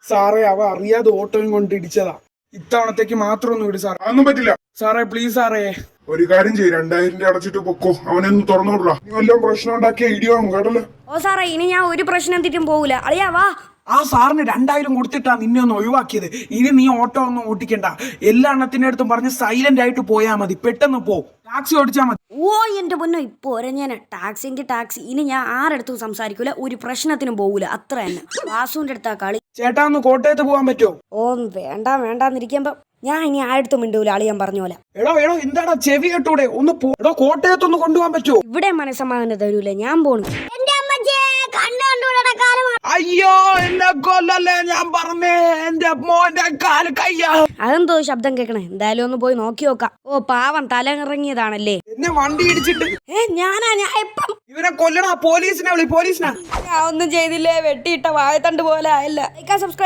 സാറേ അവ അറിയാതെ ഓട്ടോയും കൊണ്ട് ഇടിച്ചതാ. ഇത്തവണത്തേക്ക് മാത്രം ഒന്ന് വിട് സാർ. അതൊന്നും പറ്റില്ല സാറേ പ്ലീസ് സാറേ. ഒരു കാര്യം ചെയ്യ്, 2000 രൂപ അടച്ചിട്ട് പൊക്കോ. അവനൊന്ന് തുറന്നോടാ. നീ വല്ലതും പ്രശ്നം ഉണ്ടാക്കിയ ഇടിയാവും കേട്ടല്ലോ. ഓ സാറേ ഇനി ഞാൻ ഒരു പ്രശ്നം തെറ്റും പോകൂല. അളിയാ വാ. ആ സാറിന് 2000 കൊടുത്തിട്ടാ നിന്നെ ഒന്ന് ഒഴിവാക്കിയത്. ഇനി നീ ഓട്ടോ ഒന്നും ഓട്ടിക്കണ്ട. എല്ലാ എണ്ണത്തിന്റെ അടുത്തും പറഞ്ഞ് സൈലന്റ് ആയിട്ട് പോയാ മതി. പെട്ടെന്ന് പോ, ടാക്സി ഓടിച്ചാ മതി. ഓ എന്റെ പൊന്നോ, ഇപ്പൊ ഒരഞ്ഞാന് ടാക്സിന്റെ ടാക്സി. ഇനി ഞാൻ ആരടുത്തും സംസാരിക്കൂല, ഒരു പ്രശ്നത്തിനും പോകൂല. അത്ര തന്നെ. വാസുവിന്റെ അടുത്താ കളി. ചേട്ടാ ഒന്ന് കോട്ടയത്ത് പോകാൻ പറ്റുമോ? ഓ വേണ്ടാന്നിരിക്കുമ്പോ ഞാൻ ഇനി ആരടുത്തും മിണ്ടൂല. അളിയാൻ പറഞ്ഞ പോലെ. എടോ എന്താടാ ചെവി കെട്ടൂടെ? ഒന്ന് എടോ കോട്ടയത്തൊന്ന് കൊണ്ടുപോകാൻ പറ്റുമോ? ഇവിടെ മനസ്സമാധാനം തരൂല, ഞാൻ പോണു. അയ്യോ എന്നെ കൊല്ലല്ലേ, ഞാൻ പറഞ്ഞേ എന്റെ മോന്റെ കാല് കയ്യാ. അതെന്തോ ശബ്ദം കേക്കണേ? എന്തായാലും ഒന്ന് പോയി നോക്കി നോക്കാം. ഓ പാവം തലയിറങ്ങിയതാണല്ലേ. എന്നെ വണ്ടി ഇടിച്ചിട്ട് ഞാൻ എപ്പം ഇവരെ കൊല്ലണ. പോലീസിനെ വിളി, പോലീസിനെ. ഞാൻ ഒന്നും ചെയ്തില്ലേ, വെട്ടിയിട്ട വാഴത്തണ്ട് പോലെ ആയില്ല. സബ്സ്ക്രൈബ്